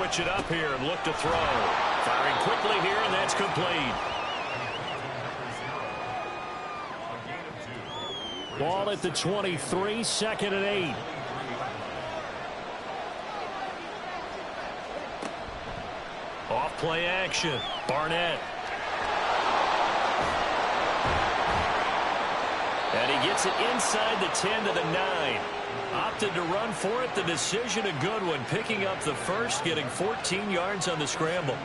switch it up here and look to throw. Firing quickly here, and that's complete. Ball at the 23, 2nd and 8. Off play action. Barnett. And he gets it inside the 10 to the 9. Opted to run for it. The decision a good one. Picking up the first, getting 14 yards on the scramble.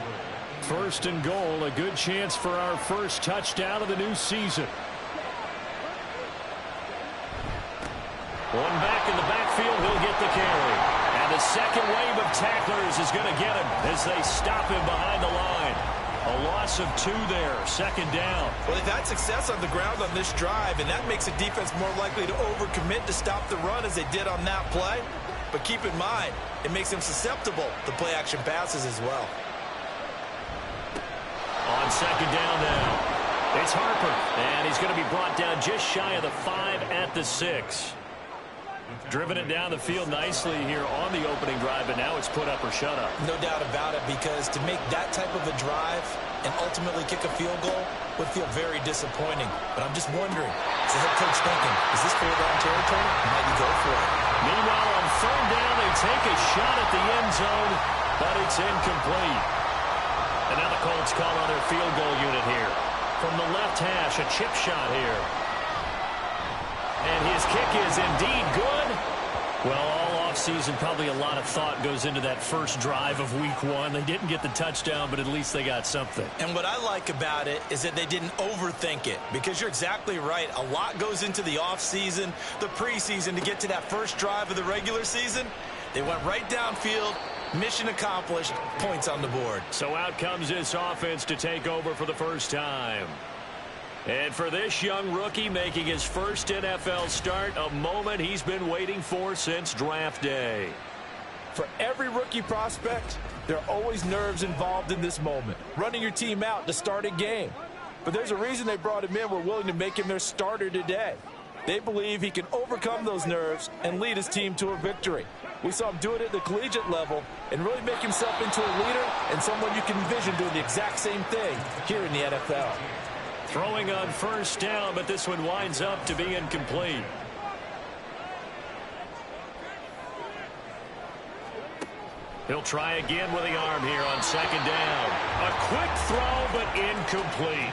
1st and goal. A good chance for our first touchdown of the new season. One back in the backfield. He'll get the carry. And the second wave of tacklers is going to get him as they stop him behind the line. A loss of 2 there. 2nd down. Well, they've had success on the ground on this drive, and that makes a defense more likely to overcommit to stop the run as they did on that play. But keep in mind, it makes them susceptible to play-action passes as well. On 2nd down now, it's Harper, and he's going to be brought down just shy of the 5 at the 6. Driven it down the field nicely here on the opening drive, and now it's put up or shut up. No doubt about it, because to make that type of a drive and ultimately kick a field goal would feel very disappointing. But I'm just wondering, is the head coach thinking, is this 4-down territory? Might he go for it? Meanwhile, on 3rd down, they take a shot at the end zone, but it's incomplete. And now the Colts call on their field goal unit here. From the left hash, a chip shot here. And his kick is indeed good. Well, all offseason, probably a lot of thought goes into that first drive of week 1. They didn't get the touchdown, but at least they got something. And what I like about it is that they didn't overthink it, because you're exactly right. A lot goes into the offseason, the preseason, to get to that first drive of the regular season. They went right downfield. Mission accomplished. Points on the board. So out comes this offense to take over for the first time. And for this young rookie making his first NFL start, a moment he's been waiting for since draft day. For every rookie prospect, there are always nerves involved in this moment. Running your team out to start a game. But there's a reason they brought him in. We're willing to make him their starter today. They believe he can overcome those nerves and lead his team to a victory. We saw him do it at the collegiate level and really make himself into a leader and someone you can envision doing the exact same thing here in the NFL. Throwing on 1st down, but this one winds up to be incomplete. He'll try again with the arm here on 2nd down. A quick throw, but incomplete.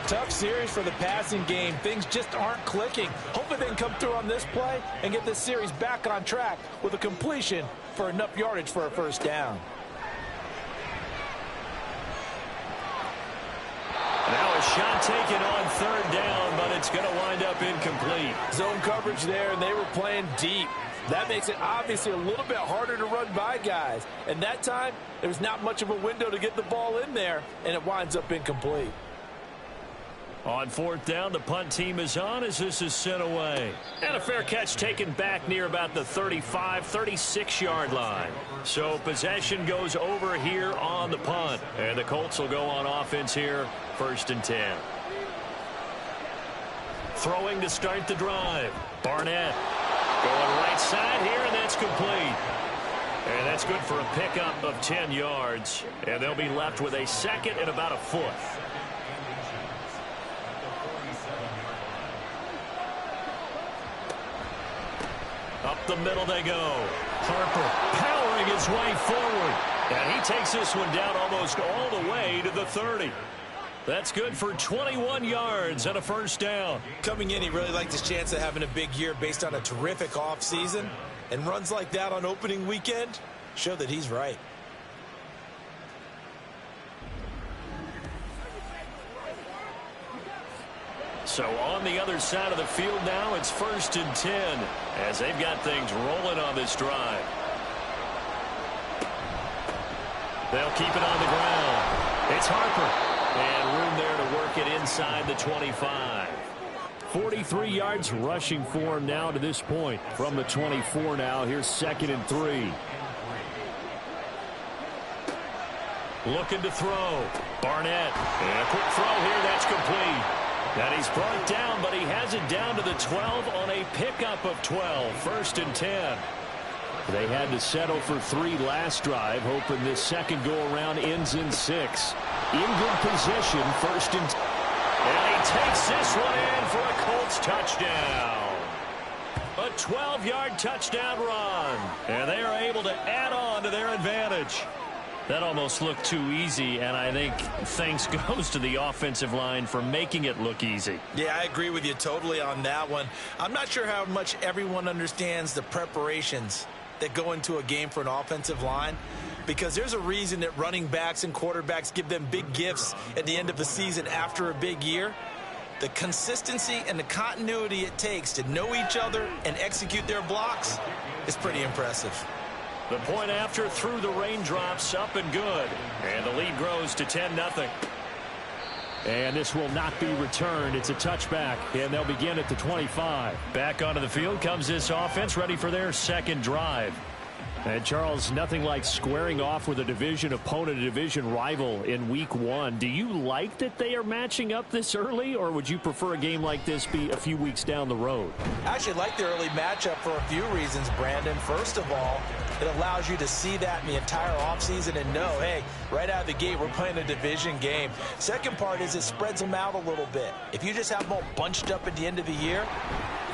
Tough series for the passing game. Things just aren't clicking. Hopefully they can come through on this play and get this series back on track with a completion for enough yardage for a 1st down. Now a shot taken on 3rd down, but it's going to wind up incomplete. Zone coverage there, and they were playing deep. That makes it obviously a little bit harder to run by guys. And that time, there was not much of a window to get the ball in there, and it winds up incomplete. On 4th down, the punt team is on as this is sent away. And a fair catch taken back near about the 35, 36-yard line. So possession goes over here on the punt. And the Colts will go on offense here, 1st and 10. Throwing to start the drive. Barnett going right side here, and that's complete. And that's good for a pickup of 10 yards. And they'll be left with a 2nd and about a 4th. Up the middle they go. Harper powering his way forward. And he takes this one down almost all the way to the 30. That's good for 21 yards and a 1st down. Coming in, he really liked his chance of having a big year based on a terrific offseason. And runs like that on opening weekend show that he's right. So on the other side of the field now, it's 1st and 10 as they've got things rolling on this drive. They'll keep it on the ground. It's Harper. And room there to work it inside the 25. 43 yards rushing for him now to this point. From the 24 now, here's 2nd and 3. Looking to throw. Barnett. And a quick throw here, that's complete. And he's brought down, but he has it down to the 12 on a pickup of 12. 1st and 10. They had to settle for 3 last drive, hoping this second go-around ends in 6. In good position, first and... And he takes this one in for a Colts touchdown. A 12-yard touchdown run. And they are able to add on to their advantage. That almost looked too easy, and I think thanks goes to the offensive line for making it look easy. Yeah, I agree with you totally on that one. I'm not sure how much everyone understands the preparations that go into a game for an offensive line, because there's a reason that running backs and quarterbacks give them big gifts at the end of the season after a big year. The consistency and the continuity it takes to know each other and execute their blocks is pretty impressive. The point after through the raindrops, up and good. And the lead grows to 10-0. And this will not be returned. It's a touchback, and they'll begin at the 25. Back onto the field comes this offense, ready for their second drive. And, Charles, nothing like squaring off with a division opponent, a division rival in week 1. Do you like that they are matching up this early, or would you prefer a game like this be a few weeks down the road? I actually like the early matchup for a few reasons, Brandon. First of all, it allows you to see that in the entire offseason and know, hey, right out of the gate, we're playing a division game. Second part is it spreads them out a little bit. If you just have them all bunched up at the end of the year,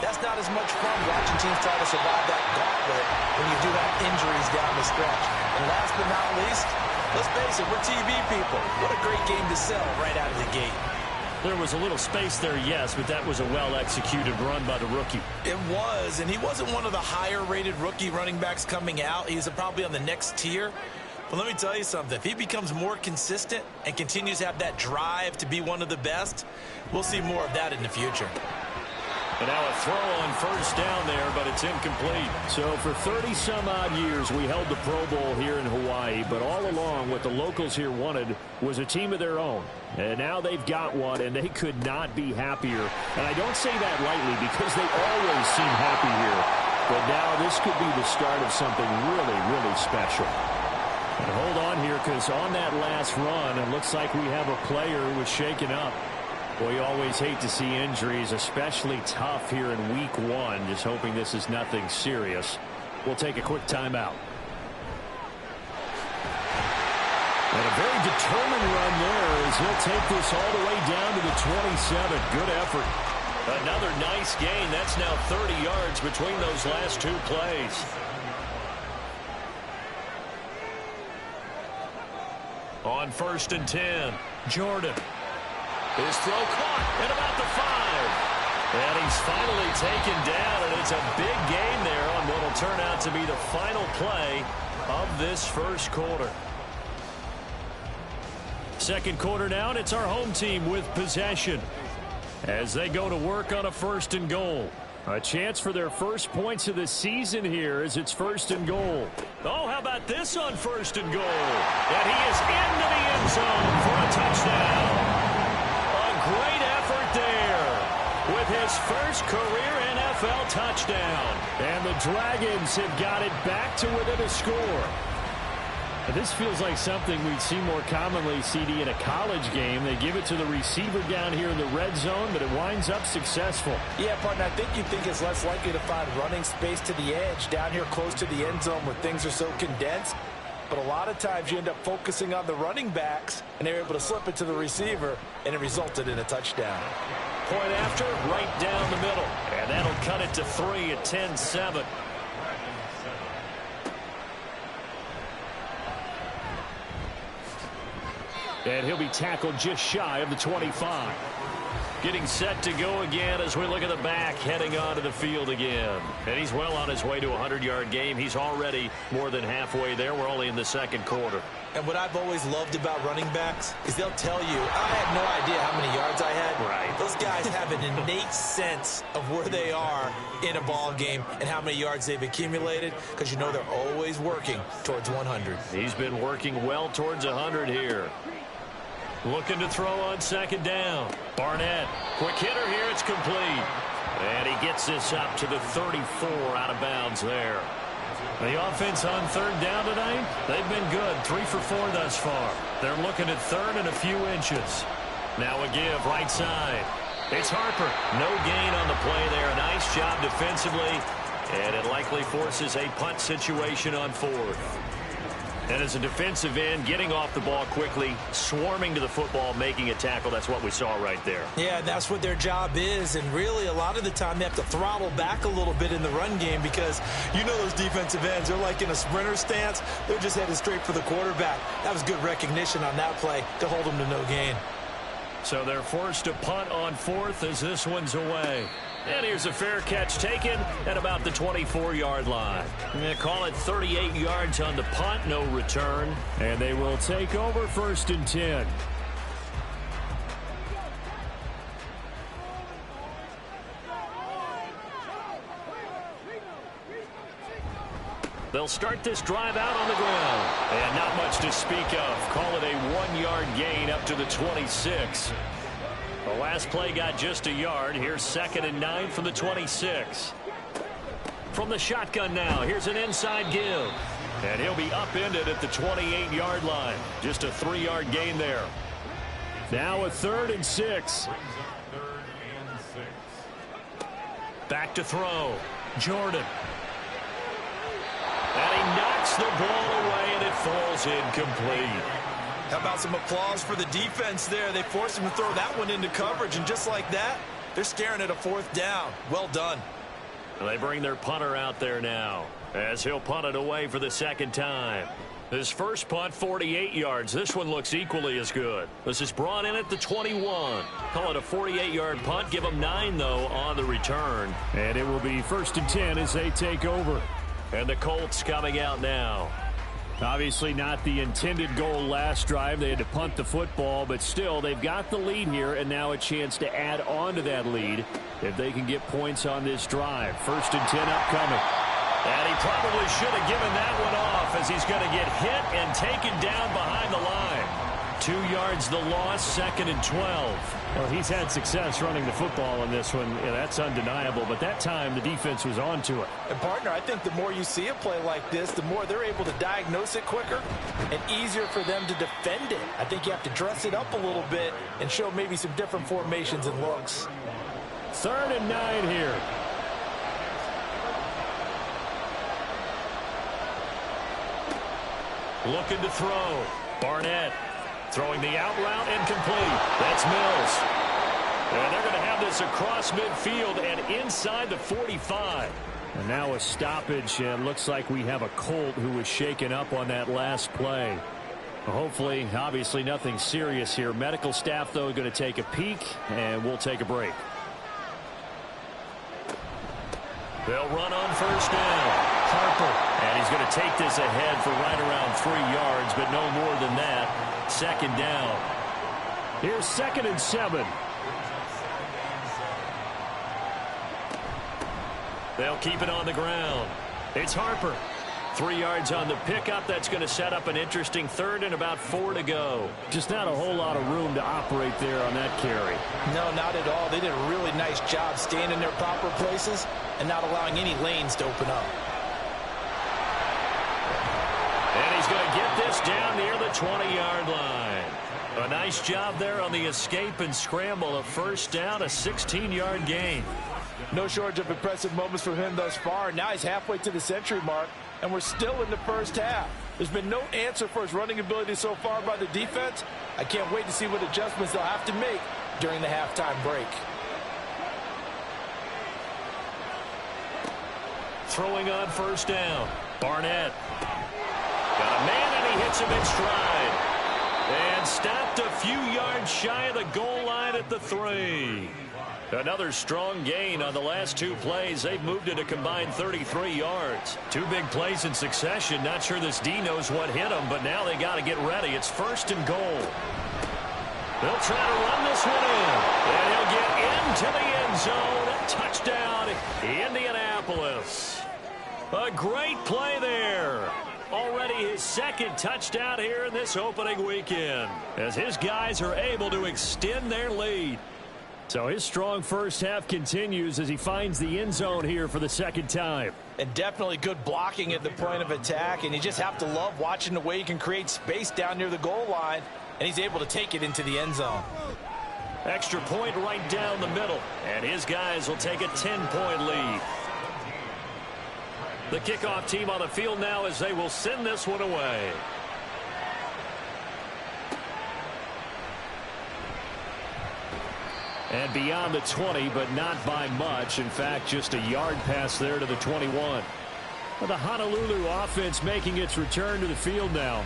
that's not as much fun watching teams try to survive that gauntlet when you do have injuries down the stretch. And last but not least, let's face it, we're TV people. What a great game to sell right out of the gate. There was a little space there, yes, but that was a well-executed run by the rookie. It was, and he wasn't one of the higher-rated rookie running backs coming out. He's probably on the next tier. But let me tell you something. If he becomes more consistent and continues to have that drive to be one of the best, we'll see more of that in the future. And now a throw on first down there, but it's incomplete. So for 30-some-odd years, we held the Pro Bowl here in Hawaii, but all along what the locals here wanted was a team of their own. And now they've got one, and they could not be happier. And I don't say that lightly because they always seem happy here. But now this could be the start of something really, really special. And hold on here, because on that last run, it looks like we have a player who was shaken up. Well, you always hate to see injuries, especially tough here in week 1. Just hoping this is nothing serious. We'll take a quick timeout. And a very determined run there as he'll take this all the way down to the 27. Good effort. Another nice gain. That's now 30 yards between those last 2 plays. On first and 10, Jordan. His throw caught at about the 5. And he's finally taken down, and it's a big gain there on what will turn out to be the final play of this first quarter. Second quarter now, and it's our home team with possession as they go to work on a first and goal. A chance for their first points of the season here as it's first and goal. Oh, how about this on first and goal? And he is into the end zone for a touchdown. Great effort there with his first career NFL touchdown. And the Dragons have got it back to within a score. This feels like something we'd see more commonly, CD, in a college game. They give it to the receiver down here in the red zone, but it winds up successful. Yeah, partner, I think you think it's less likely to find running space to the edge down here close to the end zone where things are so condensed. But a lot of times you end up focusing on the running backs, and they're able to slip it to the receiver, and it resulted in a touchdown. Point after, right down the middle. And that'll cut it to 3 at 10-7. And he'll be tackled just shy of the 25. Getting set to go again as we look at the back, heading onto the field again. And he's well on his way to a 100-yard game. He's already more than halfway there. We're only in the second quarter. And what I've always loved about running backs is they'll tell you, I had no idea how many yards I had. Right. Those guys have an innate sense of where they are in a ball game and how many yards they've accumulated, because you know they're always working towards 100. He's been working well towards 100 here. Looking to throw on second down. Barnett, quick hitter here, it's complete. And he gets this up to the 34 out of bounds there. The offense on third down tonight, they've been good, 3 for 4 thus far. They're looking at third and a few inches. Now a give, right side. It's Harper. No gain on the play there. Nice job defensively. And it likely forces a punt situation on fourth. And as a defensive end, getting off the ball quickly, swarming to the football, making a tackle, that's what we saw right there. Yeah, that's what their job is. And really, a lot of the time, they have to throttle back a little bit in the run game because you know those defensive ends, they're like in a sprinter stance. They're just headed straight for the quarterback. That was good recognition on that play to hold them to no gain. So they're forced to punt on fourth as this one's away. And here's a fair catch taken at about the 24-yard line. They call it 38 yards on the punt, no return. And they will take over 1st and 10. They'll start this drive out on the ground. And not much to speak of. Call it a 1-yard gain up to the 26. The last play got just a yard. Here's 2nd and 9 from the 26. From the shotgun now, here's an inside give. And he'll be upended at the 28-yard line. Just a 3-yard gain there. Now a 3rd and 6. Back to throw. Jordan. And he knocks the ball away, and it falls incomplete. How about some applause for the defense there? They forced him to throw that one into coverage, and just like that, they're staring at a 4th down. Well done. And they bring their punter out there now as he'll punt it away for the 2nd time. His first punt, 48 yards. This one looks equally as good. This is brought in at the 21. Call it a 48-yard punt. Give them 9, though, on the return. And it will be 1st and 10 as they take over. And the Colts coming out now. Obviously not the intended goal last drive. They had to punt the football, but still they've got the lead here and now a chance to add on to that lead if they can get points on this drive. 1st and 10 upcoming. And he probably should have given that one off as he's going to get hit and taken down behind the line. 2 yards the loss, 2nd and 12. Well, he's had success running the football in this one. Yeah, that's undeniable, but that time the defense was on to it. And, partner, I think the more you see a play like this, the more they're able to diagnose it quicker and easier for them to defend it. I think you have to dress it up a little bit and show maybe some different formations and looks. 3rd and 9 here. Looking to throw. Barnett. Throwing the out route incomplete. That's Mills. And they're going to have this across midfield and inside the 45. And now a stoppage, and looks like we have a Colt who was shaken up on that last play. Hopefully, obviously nothing serious here. Medical staff, though, going to take a peek, and we'll take a break. They'll run on 1st down. Harper. And he's going to take this ahead for right around 3 yards, but no more than that. 2nd down. Here's 2nd and 7. They'll keep it on the ground. It's Harper. 3 yards on the pickup. That's going to set up an interesting 3rd and about 4 to go. Just not a whole lot of room to operate there on that carry. No, not at all. They did a really nice job staying in their proper places and not allowing any lanes to open up. And he's going to get this down near the 20-yard line. A nice job there on the escape and scramble. A 1st down, a 16-yard gain. No shortage of impressive moments from him thus far. Now he's halfway to the century mark, and we're still in the 1st half. There's been no answer for his running ability so far by the defense. I can't wait to see what adjustments they'll have to make during the halftime break. Throwing on 1st down. Barnett. Got a man, and he hits him in stride. And stopped a few yards shy of the goal line at the 3. Another strong gain on the last 2 plays. They've moved it a combined 33 yards. 2 big plays in succession. Not sure this D knows what hit them, but now they got to get ready. It's 1st and goal. They'll try to run this one in. And he'll get into the end zone. Touchdown, Indianapolis. A great play there. Already his 2nd touchdown here in this opening weekend, as his guys are able to extend their lead. So his strong 1st half continues as he finds the end zone here for the 2nd time. And definitely good blocking at the point of attack, and you just have to love watching the way he can create space down near the goal line, and he's able to take it into the end zone. Extra point right down the middle, and his guys will take a 10-point lead. The kickoff team on the field now as they will send this one away. And beyond the 20, but not by much. In fact, just a yard pass there to the 21. Well, the Honolulu offense making its return to the field now.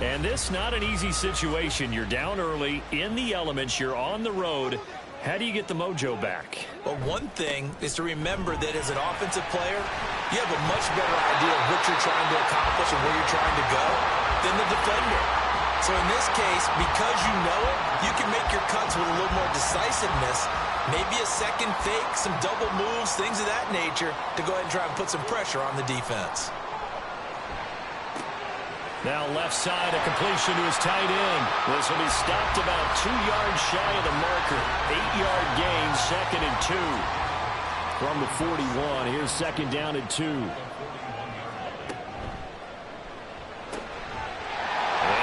And this not an easy situation. You're down early, in the elements, you're on the road. How do you get the mojo back? Well, one thing is to remember that as an offensive player, you have a much better idea of what you're trying to accomplish and where you're trying to go than the defender. So in this case, because you know it, you can make your cuts with a little more decisiveness, maybe a second fake, some double moves, things of that nature, to go ahead and try and put some pressure on the defense. Now left side, a completion to his tight end. This will be stopped about 2 yards shy of the marker. 8-yard gain, 2nd and 2. From the 41, here's 2nd down and 2.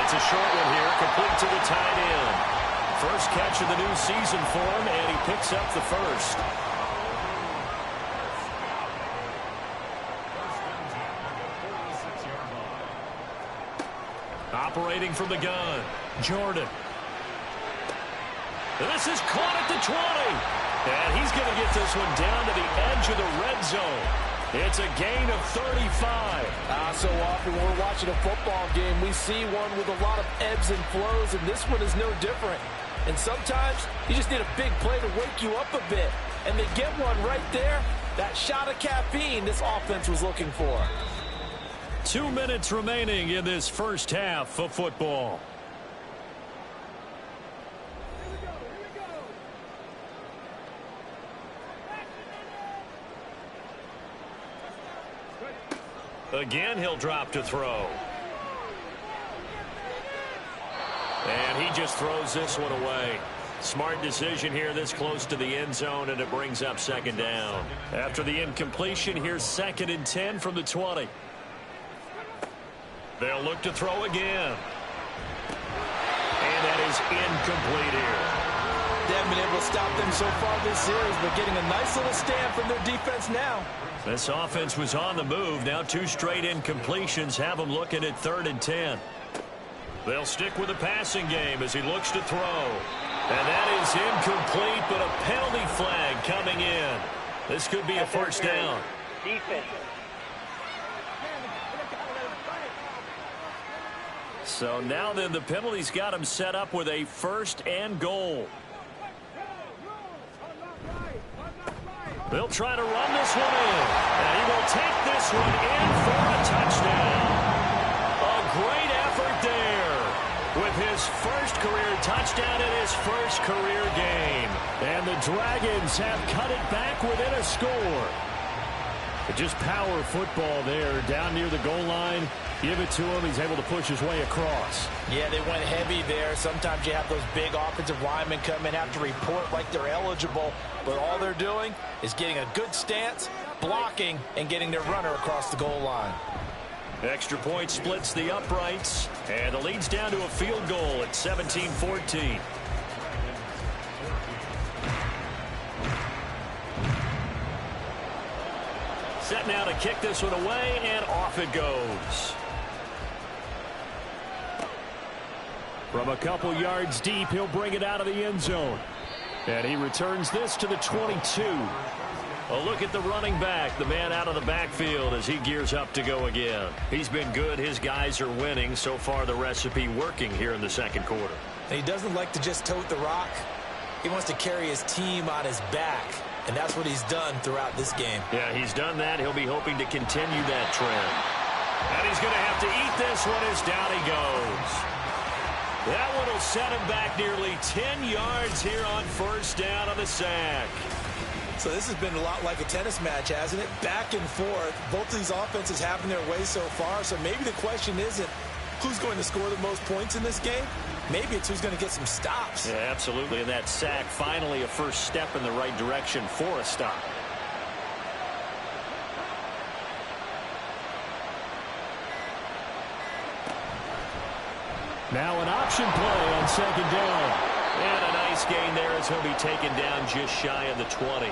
It's a short one here, complete to the tight end. First catch of the new season for him, and he picks up the first. Operating from the gun, Jordan. This is caught at the 20. And he's going to get this one down to the edge of the red zone. It's a gain of 35. So often when we're watching a football game, we see one with a lot of ebbs and flows, and this one is no different. And sometimes you just need a big play to wake you up a bit. And they get one right there. That shot of caffeine this offense was looking for. 2 minutes remaining in this first half of football. Again, he'll drop to throw. And he just throws this one away. Smart decision here this close to the end zone, and it brings up 2nd down. After the incompletion, here's 2nd and 10 from the 20. They'll look to throw again. And that is incomplete here. They haven't been able to stop them so far this series, but getting a nice little stand from their defense now. This offense was on the move. Now 2 straight incompletions have them looking at 3rd and 10. They'll stick with the passing game as he looks to throw. And that is incomplete, but a penalty flag coming in. This could be a first down. Defense. So now then the penalty's got him set up with a 1st and goal. They'll try to run this one in. And he will take this one in for a touchdown. A great effort there with his first career touchdown in his first career game. And the Dragons have cut it back within a score. But just power football there down near the goal line. Give it to him. He's able to push his way across. Yeah, they went heavy there. Sometimes you have those big offensive linemen come in, have to report like they're eligible. But all they're doing is getting a good stance, blocking, and getting their runner across the goal line. Extra point splits the uprights. And the lead's down to a field goal at 17-14. Set now to kick this one away, and off it goes. From a couple yards deep, he'll bring it out of the end zone. And he returns this to the 22. A look at the running back, the man out of the backfield as he gears up to go again. He's been good. His guys are winning. So far, the recipe working here in the 2nd quarter. He doesn't like to just tote the rock. He wants to carry his team on his back. And that's what he's done throughout this game. Yeah, he's done that. He'll be hoping to continue that trend. And he's going to have to eat this one as down he goes. That one will set him back nearly 10 yards here on 1st down on the sack. So this has been a lot like a tennis match, hasn't it? Back and forth. Both of these offenses having their way so far. So maybe the question isn't who's going to score the most points in this game. Maybe it's who's going to get some stops. Yeah, absolutely. And that sack, finally a first step in the right direction for a stop. Now an option play on 2nd down. And a nice gain there as he'll be taken down just shy of the 20.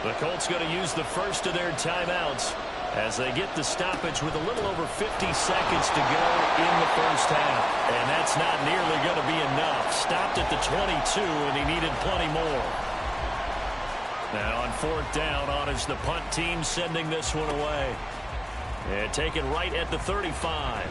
The Colts going to use the first of their timeouts. as they get the stoppage with a little over 50 seconds to go in the first half. And that's not nearly going to be enough. Stopped at the 22, and he needed plenty more. Now on fourth down, on is the punt team sending this one away. And taken right at the 35.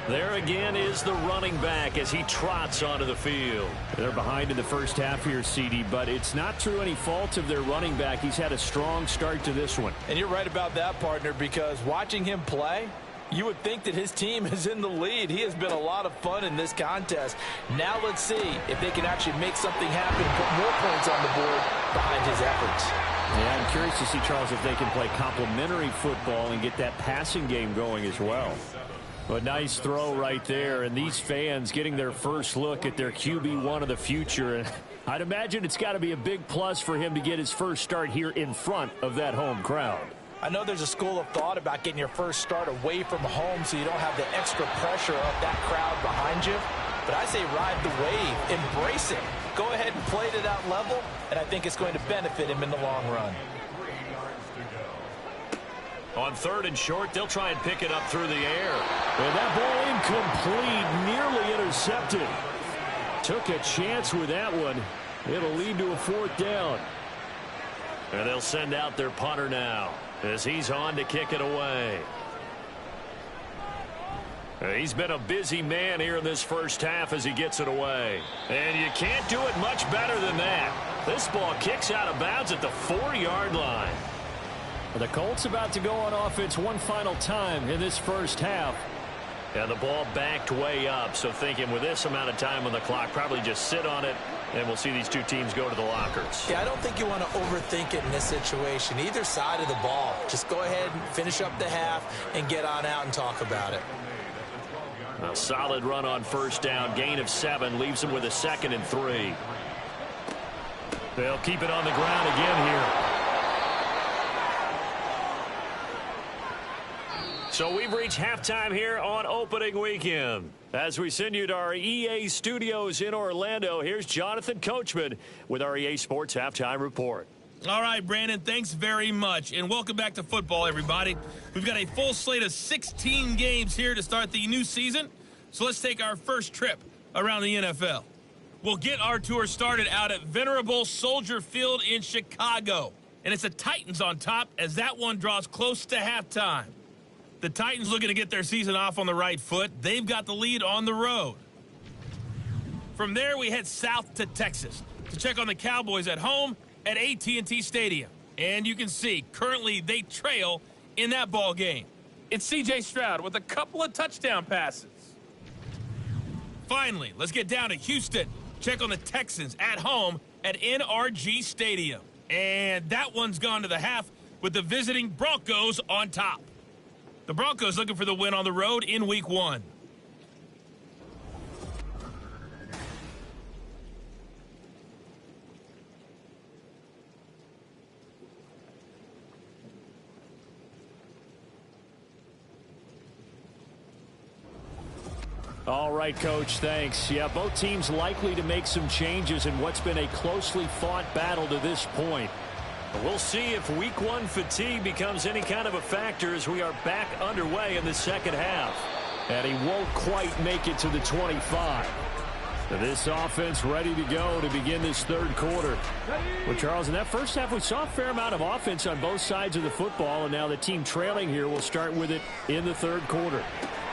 There again is the running back as he trots onto the field. They're behind in the first half here, CD, but it's not through any fault of their running back. He's had a strong start to this one. And you're right about that, partner, because watching him play, you would think that his team is in the lead. He has been a lot of fun in this contest. Now let's see if they can actually make something happen, put more points on the board behind his efforts. Yeah, I'm curious to see, Charles, if they can play complementary football and get that passing game going as well. A nice throw right there, and these fans getting their first look at their QB1 of the future. And I'd imagine it's got to be a big plus for him to get his first start here in front of that home crowd. I know there's a school of thought about getting your first start away from home so you don't have the extra pressure of that crowd behind you. But I say ride the wave, embrace it. Go ahead and play to that level, and I think it's going to benefit him in the long run. On third and short, they'll try and pick it up through the air. And that ball incomplete, nearly intercepted. Took a chance with that one. It'll lead to a fourth down. And they'll send out their punter now as he's on to kick it away. He's been a busy man here in this first half as he gets it away. And you can't do it much better than that. This ball kicks out of bounds at the 4-yard line. The Colts about to go on offense one final time in this first half. And the ball backed way up, so thinking with this amount of time on the clock, probably just sit on it, and we'll see these two teams go to the lockers. Yeah, I don't think you want to overthink it in this situation. Either side of the ball. Just go ahead and finish up the half and get on out and talk about it. A solid run on first down. Gain of 7 leaves them with a 2nd and 3. They'll keep it on the ground again here. So we've reached halftime here on opening weekend. As we send you to our EA studios in Orlando, here's Jonathan Coachman with our EA Sports Halftime Report. All right, Brandon, thanks very much. And welcome back to football, everybody. We've got a full slate of 16 games here to start the new season. So let's take our first trip around the NFL. We'll get our tour started out at Venerable Soldier Field in Chicago. And it's the Titans on top as that one draws close to halftime. The Titans looking to get their season off on the right foot. They've got the lead on the road. From there, we head south to Texas to check on the Cowboys at home at AT&T Stadium. And you can see, currently they trail in that ball game. It's C.J. Stroud with a couple of touchdown passes. Finally, let's get down to Houston. Check on the Texans at home at NRG Stadium. And that one's gone to the half with the visiting Broncos on top. The Broncos looking for the win on the road in Week 1. All right, Coach, thanks. Yeah, both teams likely to make some changes in what's been a closely fought battle to this point. We'll see if Week 1 fatigue becomes any kind of a factor as we are back underway in the second half. And he won't quite make it to the 25. This offense ready to go to begin this third quarter. Well, Charles, in that first half, we saw a fair amount of offense on both sides of the football, and now the team trailing here will start with it in the third quarter.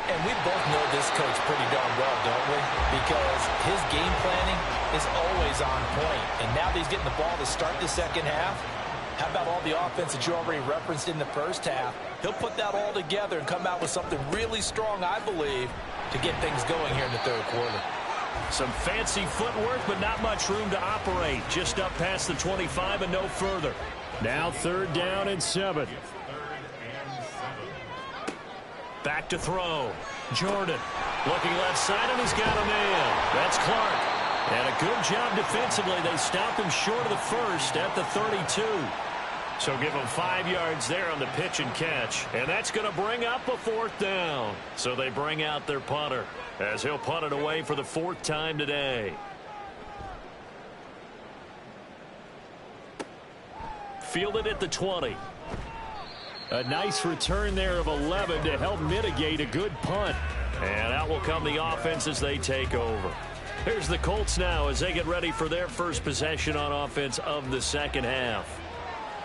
And we both know this coach pretty darn well, don't we? Because his game planning is always on point. And now that he's getting the ball to start the second half, how about all the offense that you already referenced in the first half? He'll put that all together and come out with something really strong, I believe, to get things going here in the third quarter. Some fancy footwork, but not much room to operate. Just up past the 25 and no further. Now 3rd down and 7. Back to throw. Jordan looking left side, and he's got a man. That's Clark. And a good job defensively. They stopped him short of the first at the 32. So give them 5 yards there on the pitch and catch. And that's going to bring up a 4th down. So they bring out their punter as he'll punt it away for the 4th time today. Fielded at the 20. A nice return there of 11 to help mitigate a good punt. And out will come the offense as they take over. Here's the Colts now as they get ready for their first possession on offense of the second half.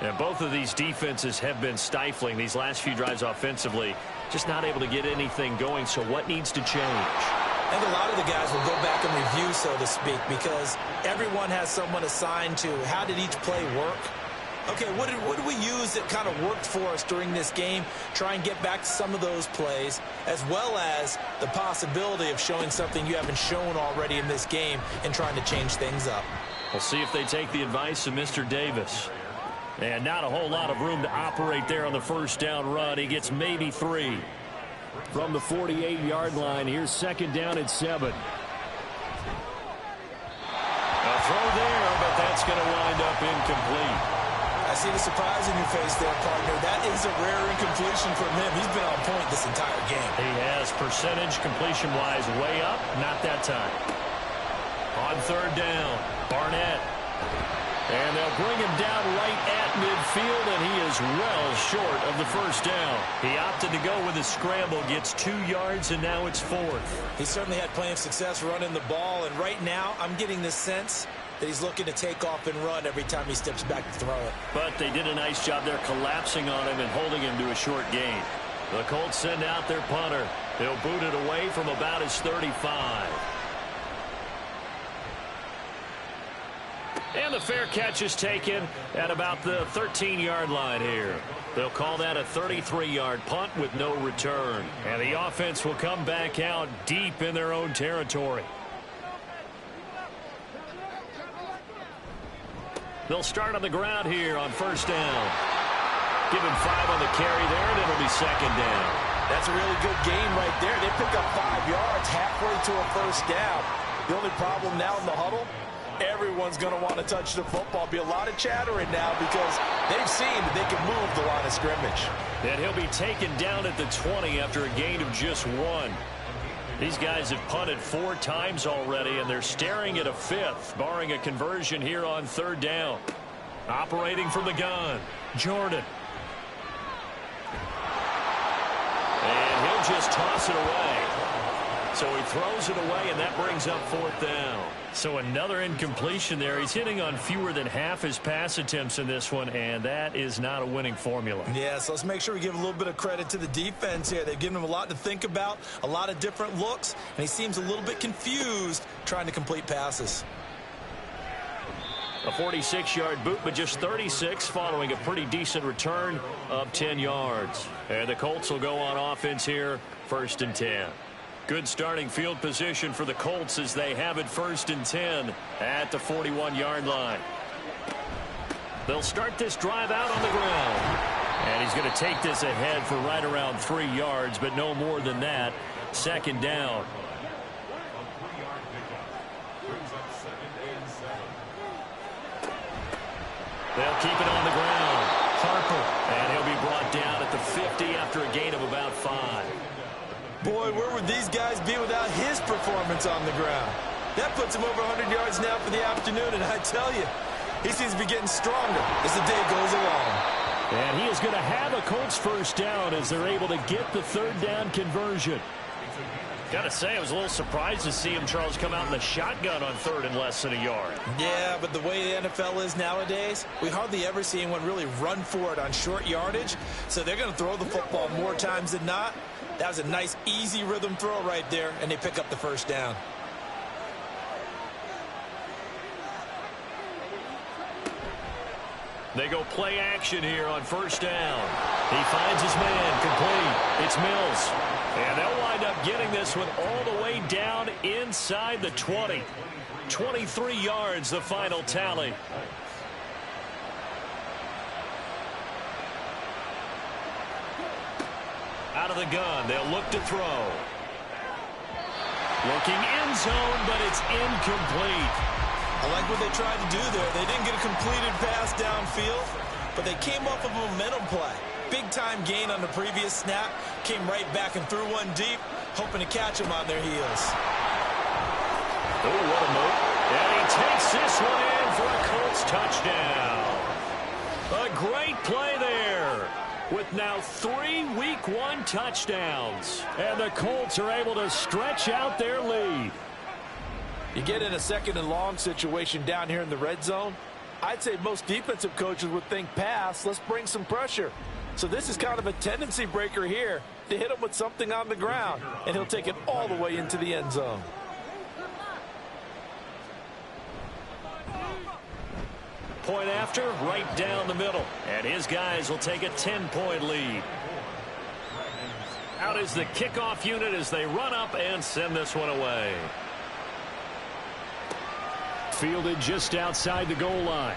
And both of these defenses have been stifling these last few drives offensively. Just not able to get anything going, so what needs to change? And a lot of the guys will go back and review, so to speak, because everyone has someone assigned to how did each play work. Okay, what did we use that kind of worked for us during this game? Try and get back to some of those plays, as well as the possibility of showing something you haven't shown already in this game and trying to change things up. We'll see if they take the advice of Mr. Davis. And not a whole lot of room to operate there on the first down run. He gets maybe 3. From the 48-yard line, here's second down at 7. A throw there, but that's going to wind up incomplete. I see the surprise in your face there, partner. That is a rare incompletion from him. He's been on point this entire game. He has percentage completion-wise way up, not that time. On third down, Barnett. And they'll bring him down right at midfield, and he is well short of the first down. He opted to go with a scramble, gets 2 yards, and now it's 4th. He certainly had plenty of success running the ball, and right now I'm getting the sense that he's looking to take off and run every time he steps back to throw it. But they did a nice job there collapsing on him and holding him to a short gain. The Colts send out their punter. They'll boot it away from about his 35. And the fair catch is taken at about the 13-yard line here. They'll call that a 33-yard punt with no return. And the offense will come back out deep in their own territory. They'll start on the ground here on first down. Give him 5 on the carry there, and it'll be second down. That's a really good gain right there. They pick up 5 yards halfway to a first down. The only problem now in the huddle, everyone's going to want to touch the football. Be a lot of chattering now because they've seen that they can move the line of scrimmage. And he'll be taken down at the 20 after a gain of just 1. These guys have punted 4 times already, and they're staring at a 5th, barring a conversion here on third down. Operating from the gun, Jordan. And he'll just toss it away. So he throws it away, and that brings up 4th down. So another incompletion there. He's hitting on fewer than half his pass attempts in this one, and that is not a winning formula. Yeah, so let's make sure we give a little bit of credit to the defense here. They've given him a lot to think about, a lot of different looks, and he seems a little bit confused trying to complete passes. A 46-yard boot, but just 36 following a pretty decent return of 10 yards. And the Colts will go on offense here, 1st and 10. Good starting field position for the Colts as they have it 1st and 10 at the 41-yard line. They'll start this drive out on the ground. And he's going to take this ahead for right around 3 yards, but no more than that. Second down. They'll keep it on the ground. Harper. And he'll be brought down at the 50 after a gain of about 5. Boy, where would these guys be without his performance on the ground? That puts him over 100 yards now for the afternoon, and I tell you, he seems to be getting stronger as the day goes along. And he is going to have a Colts first down as they're able to get the third down conversion. Got to say, I was a little surprised to see him, Charles, come out in the shotgun on 3rd and less than a yard. Yeah, but the way the NFL is nowadays, we hardly ever see anyone really run for it on short yardage, so they're going to throw the football more times than not. That was a nice, easy rhythm throw right there, and they pick up the first down. They go play action here on first down. He finds his man, complete. It's Mills. And they'll wind up getting this one all the way down inside the 20. 23 yards, the final tally. Out of the gun, they'll look to throw. Looking end zone, but it's incomplete. I like what they tried to do there. They didn't get a completed pass downfield, but they came off of a momentum play. Big-time gain on the previous snap. Came right back and threw one deep, hoping to catch them on their heels. Oh, what a move. And he takes this one in for a Colts touchdown. A great play there. with now 3 Week 1 touchdowns. And the Colts are able to stretch out their lead. You get in a 2nd and long situation down here in the red zone, I'd say most defensive coaches would think pass, let's bring some pressure. So this is kind of a tendency breaker here to hit him with something on the ground, and he'll take it all the way into the end zone. Point after, right down the middle. And his guys will take a 10-point lead. Out is the kickoff unit as they run up and send this one away. Fielded just outside the goal line.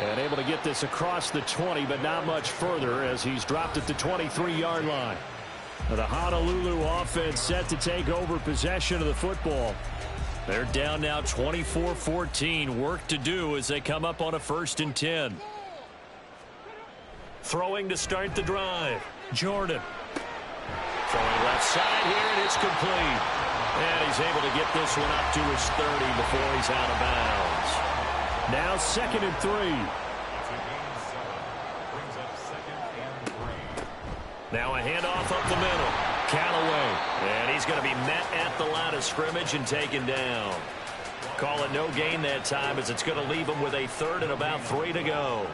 And able to get this across the 20, but not much further as he's dropped at the 23-yard line. The Honolulu offense set to take over possession of the football. They're down now 24-14. Work to do as they come up on a 1st and 10. Throwing to start the drive. Jordan. Throwing left side here, and it's complete. And he's able to get this one up to his 30 before he's out of bounds. Now 2nd and 3. Now a handoff up the middle. Callaway. And he's going to be met at the line of scrimmage and taken down. Call it no gain that time as it's going to leave him with a 3rd and about 3 to go.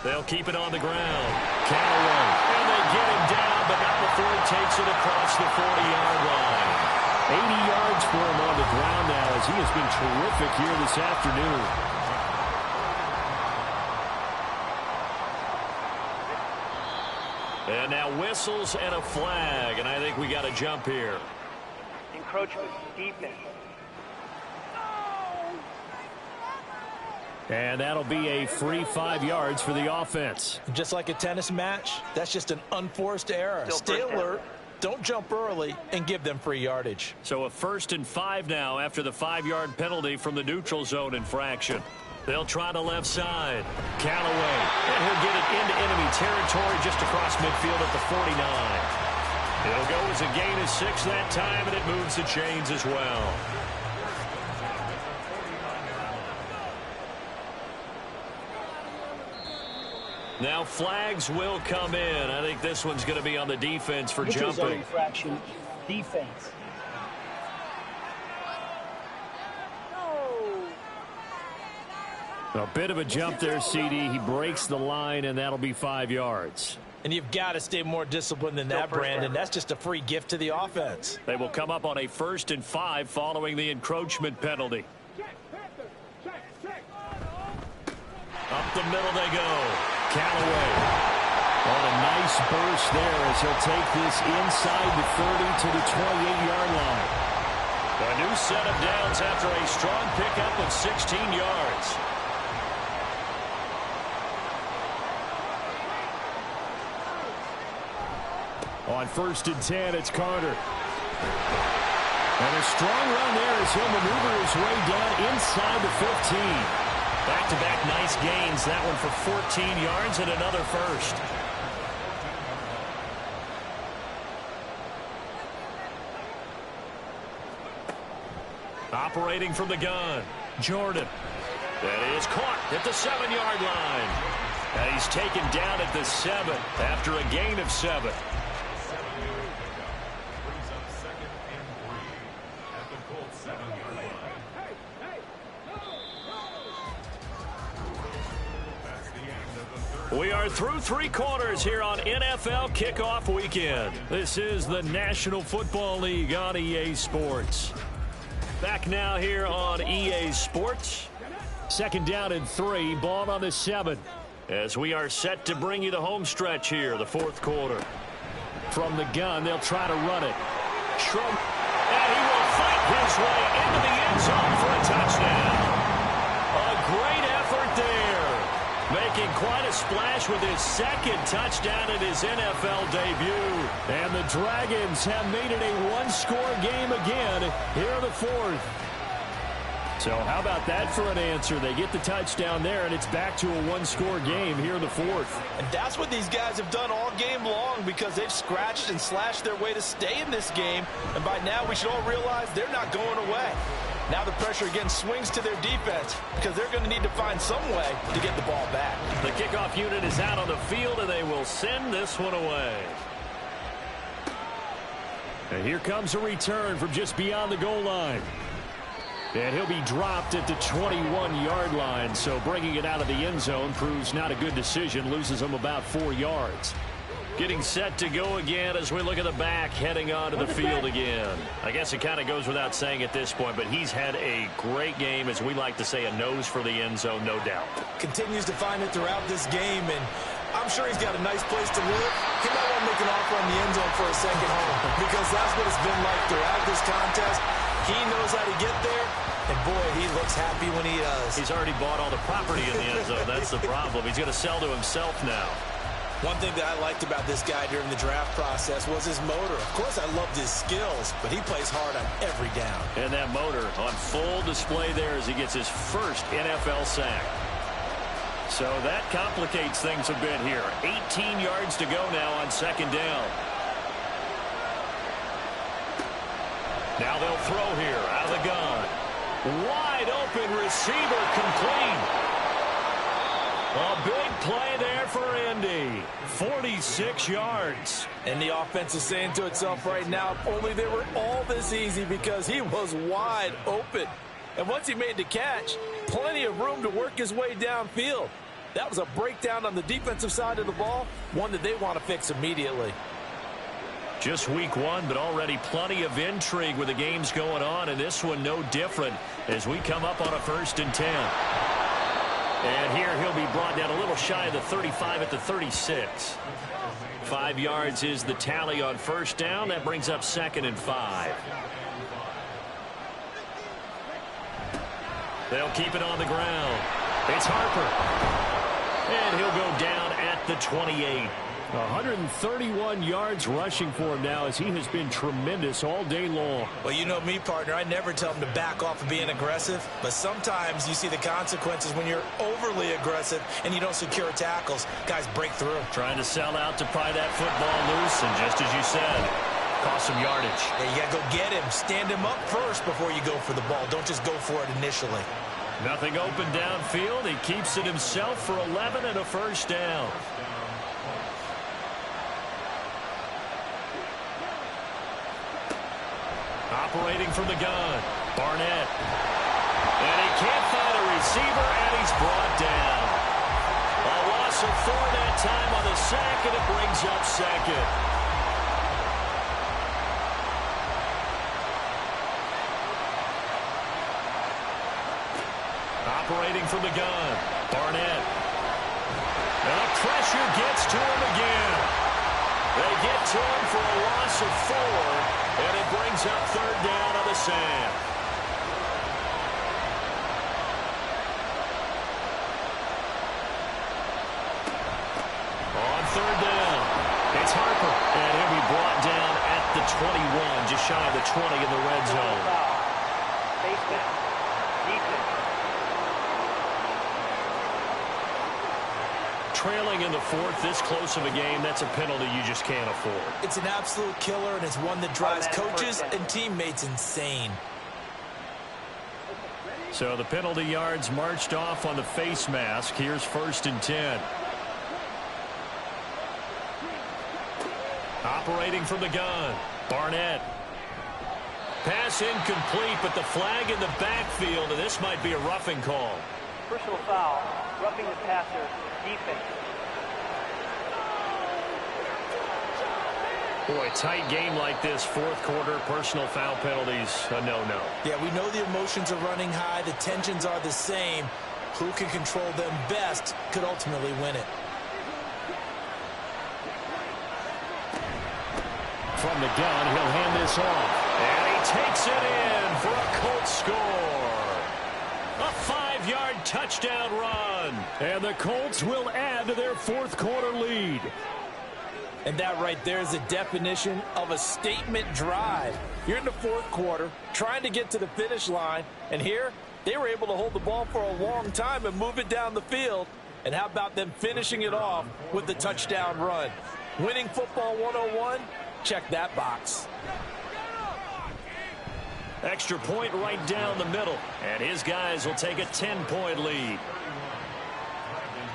They'll keep it on the ground. Callaway. And they get him down, but not before he takes it across the 40-yard line. 80 yards for him on the ground now as he has been terrific here this afternoon. And now whistles and a flag, and I think we got a jump here. Encroachment, defense. And that'll be a free 5 yards for the offense. Just like a tennis match, that's just an unforced error. Stay alert, don't jump early, and give them free yardage. So a 1st and 5 now after the 5-yard penalty from the neutral zone infraction. They'll try the left side. Callaway. And he'll get it into enemy territory just across midfield at the 49. He'll go as a gain of 6 that time, and it moves the chains as well. Now flags will come in. I think this one's going to be on the defense for jumping. Infraction, defense. A bit of a jump there, CD. He breaks the line, and that'll be 5 yards. And you've got to stay more disciplined than that, Brandon. That's just a free gift to the offense. They will come up on a 1st and 5 following the encroachment penalty. Up the middle they go. Callaway. On a nice burst there as he'll take this inside the 30 to the 28-yard line. A new set of downs after a strong pickup of 16 yards. On 1st and 10, it's Carter. And a strong run there as he'll maneuver his way down inside the 15. Back-to-back nice gains. That one for 14 yards and another 1st. Operating from the gun. Jordan. That is caught at the 7-yard line. And he's taken down at the 7 after a gain of 7. We are through 3 quarters here on NFL Kickoff Weekend. This is the National Football League on EA Sports. Back now here on EA Sports. 2nd down and 3, ball on the 7. As we are set to bring you the home stretch here, the 4th quarter. From the gun, they'll try to run it. Trump, and he will fight his way into the end zone for a touchdown. A great effort there. Making quite a splash with his 2nd touchdown in his NFL debut. And the Dragons have made it a 1-score game again here in the 4th. So how about that for an answer? They get the touchdown there, and it's back to a 1-score game here in the 4th. And that's what these guys have done all game long because they've scratched and slashed their way to stay in this game. And by now we should all realize they're not going away. Now the pressure again swings to their defense because they're going to need to find some way to get the ball back. The kickoff unit is out on the field, and they will send this one away. And here comes a return from just beyond the goal line. And he'll be dropped at the 21-yard line, so bringing it out of the end zone proves not a good decision, loses him about 4 yards. Getting set to go again as we look at the back heading onto the field again. I guess it kind of goes without saying at this point, but he's had a great game, as we like to say, a nose for the end zone, no doubt. Continues to find it throughout this game, and I'm sure he's got a nice place to live. He might want to make an offer on the end zone for a second home because that's what it's been like throughout this contest. He knows how to get there, and boy, he looks happy when he does. He's already bought all the property in the end zone. That's the problem. He's going to sell to himself now. One thing that I liked about this guy during the draft process was his motor. Of course, I loved his skills, but he plays hard on every down. And that motor on full display there as he gets his first NFL sack. So that complicates things a bit here. 18 yards to go now on second down. Now they'll throw here out of the gun. Wide open receiver complete. A big play there for Indy. 46 yards. And the offense is saying to itself right now, if only they were all this easy, because he was wide open. And once he made the catch, plenty of room to work his way downfield. That was a breakdown on the defensive side of the ball, one that they want to fix immediately. Just week one, but already plenty of intrigue with the games going on, and this one no different as we come up on a 1st and 10. And here he'll be brought down a little shy of the 35 at the 36. 5 yards is the tally on first down. That brings up 2nd and 5. They'll keep it on the ground. It's Harper. And he'll go down at the 28. 131 yards rushing for him now as he has been tremendous all day long. Well, you know me, partner. I never tell him to back off of being aggressive, but sometimes you see the consequences when you're overly aggressive and you don't secure tackles. Guys break through. Trying to sell out to pry that football loose, and just as you said, cost some yardage. Yeah, you got to go get him. Stand him up first before you go for the ball. Don't just go for it initially. Nothing open downfield. He keeps it himself for 11 and a first down. Operating from the gun, Barnett. And he can't find a receiver, and he's brought down. A loss of 4 that time on the sack, and it brings up 2nd. Operating from the gun, Barnett. And the pressure gets to him again. They get to him for a loss of 4, and it brings up 3rd down on the sand. On 3rd down, it's Harper, and he'll be brought down at the 21, just shy of the 20 in the red zone. Face down. Defense. Trailing in the 4th, this close of a game, that's a penalty you just can't afford. It's an absolute killer, and it's one that drives coaches and teammates insane. So the penalty yards marched off on the face mask. Here's 1st and 10. Operating from the gun, Barnett. Pass incomplete, but the flag in the backfield, and this might be a roughing call. Personal foul. Roughing the passer. Defense. Boy, tight game like this, 4th quarter, personal foul penalties, a no-no. Yeah, we know the emotions are running high. The tensions are the same. Who can control them best could ultimately win it. From the gun, he'll hand this off. And he takes it in for a Colts score. A 5-yard touchdown run. And the Colts will add to their 4th quarter lead. And that right there is the definition of a statement drive. You're in the 4th quarter, trying to get to the finish line, and here they were able to hold the ball for a long time and move it down the field. And how about them finishing it off with the touchdown run? Winning football 101, check that box. Extra point right down the middle. And his guys will take a 10-point lead.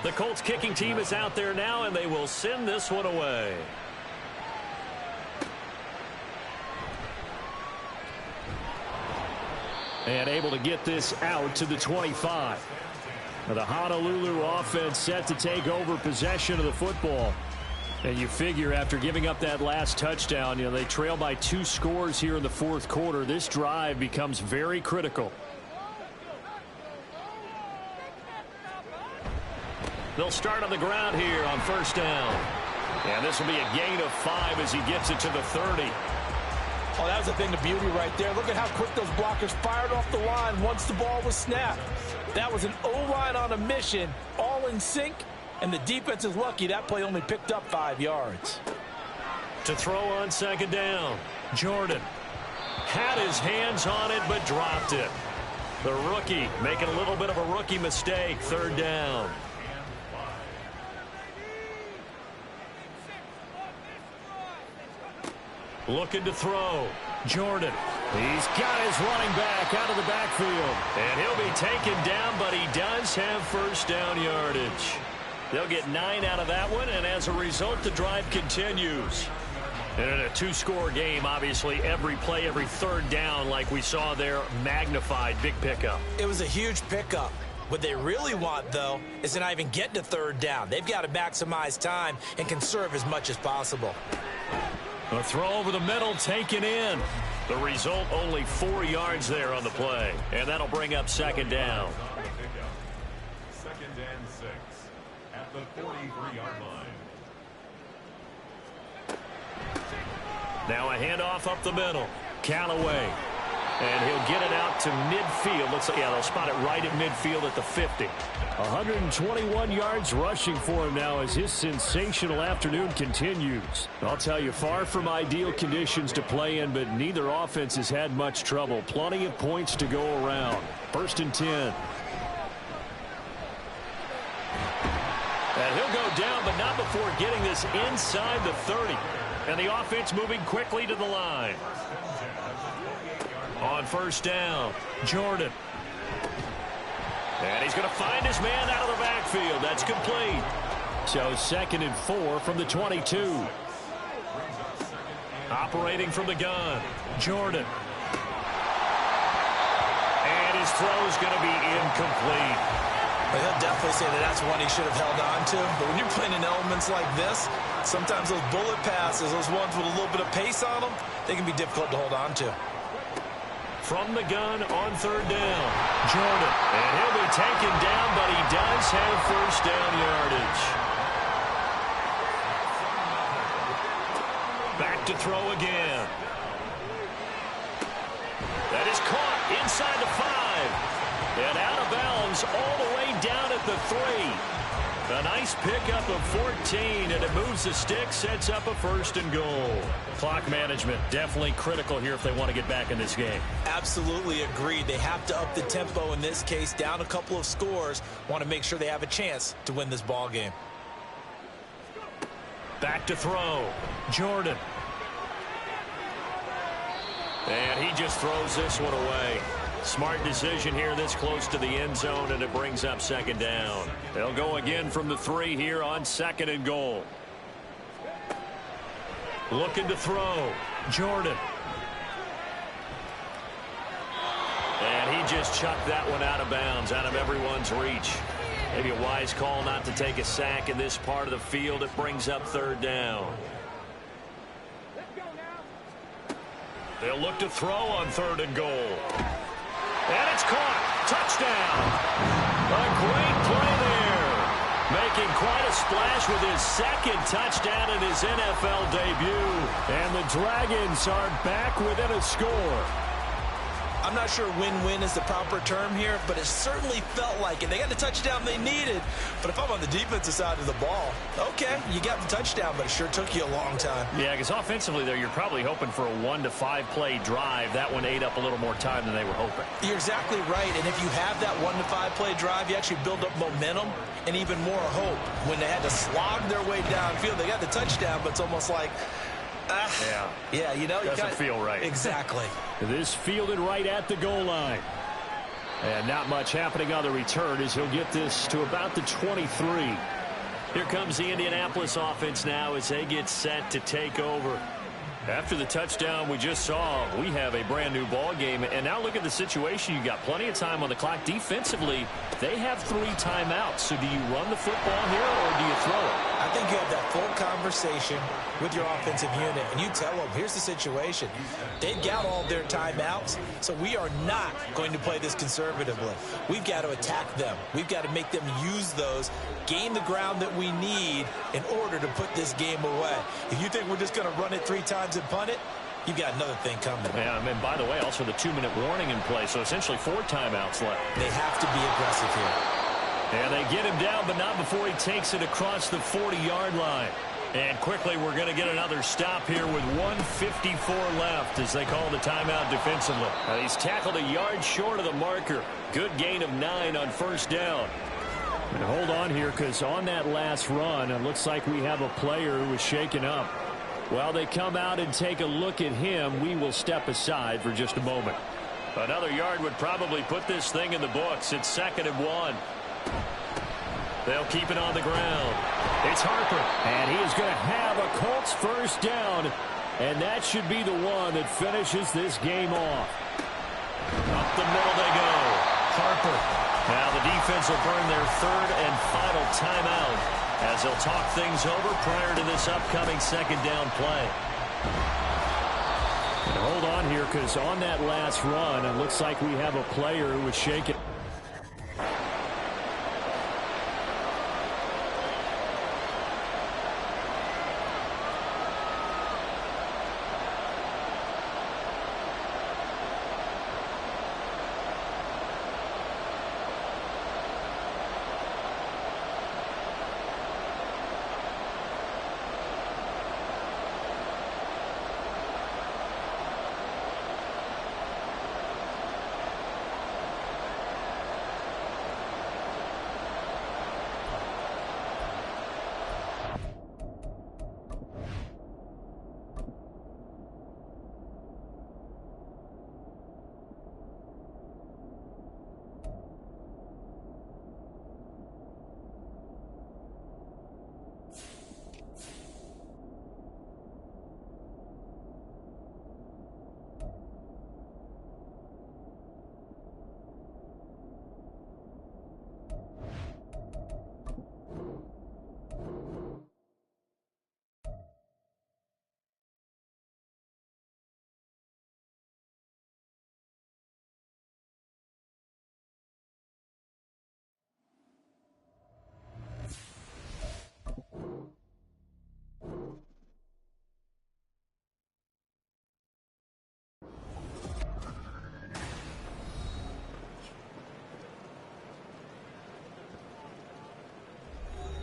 The Colts kicking team is out there now, and they will send this one away. And able to get this out to the 25. The Honolulu offense set to take over possession of the football. And you figure after giving up that last touchdown, they trail by 2 scores here in the fourth quarter. This drive becomes very critical. They'll start on the ground here on first down. And this will be a gain of 5 as he gets it to the 30. Oh, that was a thing of beauty right there. Look at how quick those blockers fired off the line once the ball was snapped. That was an O-line on a mission, all in sync, and the defense is lucky that play only picked up 5 yards. To throw on second down, Jordan had his hands on it but dropped it. The rookie making a little bit of a rookie mistake, third down. Looking to throw. Jordan. He's got his running back out of the backfield. And he'll be taken down, but he does have first down yardage. They'll get 9 out of that one, and as a result, the drive continues. And in a 2-score game, obviously, every play, every third down, like we saw there, magnified, big pickup. It was a huge pickup. What they really want, though, is to not even get to third down. They've got to maximize time and conserve as much as possible. A throw over the middle, taken in. The result, only 4 yards there on the play. And that'll bring up second down. Second and 6 at the 43-yard line. Now a handoff up the middle. Callaway. And he'll get it out to midfield. Looks like, yeah, they'll spot it right at midfield at the 50. 121 yards rushing for him now as his sensational afternoon continues. I'll tell you, far from ideal conditions to play in, but neither offense has had much trouble. Plenty of points to go around. First and 10. And he'll go down, but not before getting this inside the 30. And the offense moving quickly to the line. On first down, Jordan. And he's going to find his man out of the backfield. That's complete. So second and 4 from the 22. Operating from the gun, Jordan. And his throw's going to be incomplete. Well, he'll definitely say that that's one he should have held on to. But when you're playing in elements like this, sometimes those bullet passes, those ones with a little bit of pace on them, they can be difficult to hold on to. From the gun on third down, Jordan. And he'll be taken down, but he does have first down yardage. Back to throw again. That is caught inside the 5. And out of bounds all the way down at the 3. A nice pickup of 14, and it moves the stick, sets up a first and goal. Clock management definitely critical here if they want to get back in this game. Absolutely agreed. They have to up the tempo in this case, down a couple of scores. Want to make sure they have a chance to win this ball game. Back to throw, Jordan. And he just throws this one away. Smart decision here this close to the end zone, and it brings up second down. They'll go again from the 3 here on second and goal. Looking to throw, Jordan. And he just chucked that one out of bounds, out of everyone's reach. Maybe a wise call not to take a sack in this part of the field. It brings up third down. They'll look to throw on third and goal. And it's caught. Touchdown. A great play there. Making quite a splash with his second touchdown in his NFL debut. And the Dragons are back within a score. I'm not sure win-win is the proper term here, but it certainly felt like it. They got the touchdown they needed, but if I'm on the defensive side of the ball, okay, you got the touchdown, but it sure took you a long time. Yeah, because offensively there, you're probably hoping for a 1 to 5 play drive. That one ate up a little more time than they were hoping. You're exactly right, and if you have that 1 to 5 play drive, you actually build up momentum and even more hope. When they had to slog their way downfield, they got the touchdown, but it's almost like Yeah, you know. Doesn't feel right. Exactly. This fielded right at the goal line. And not much happening on the return as he'll get this to about the 23. Here comes the Indianapolis offense now as they get set to take over. After the touchdown we just saw, we have a brand new ball game. And now look at the situation. You got plenty of time on the clock. Defensively, they have 3 timeouts. So do you run the football here or do you throw it? I think you have that full conversation with your offensive unit, and you tell them, here's the situation. They've got all their timeouts, so we are not going to play this conservatively. We've got to attack them. We've got to make them use those, gain the ground that we need in order to put this game away. If you think we're just going to run it 3 times and punt it, you've got another thing coming. Yeah, I mean, by the way, also the 2-minute warning in play, so essentially 4 timeouts left. They have to be aggressive here. And they get him down, but not before he takes it across the 40-yard line. And quickly, we're going to get another stop here with 1:54 left as they call the timeout defensively. He's tackled a yard short of the marker. Good gain of 9 on first down. And hold on here, because on that last run, it looks like we have a player who was shaken up. While they come out and take a look at him, we will step aside for just a moment. Another yard would probably put this thing in the books. It's 2nd and 1. They'll keep it on the ground. It's Harper. And he is going to have a Colts first down. And that should be the one that finishes this game off. Up the middle they go. Harper. Now the defense will burn their 3rd and final timeout as they'll talk things over prior to this upcoming 2nd down play. And hold on here, because on that last run, it looks like we have a player who was shaken.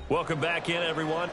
Welcome back in, everyone.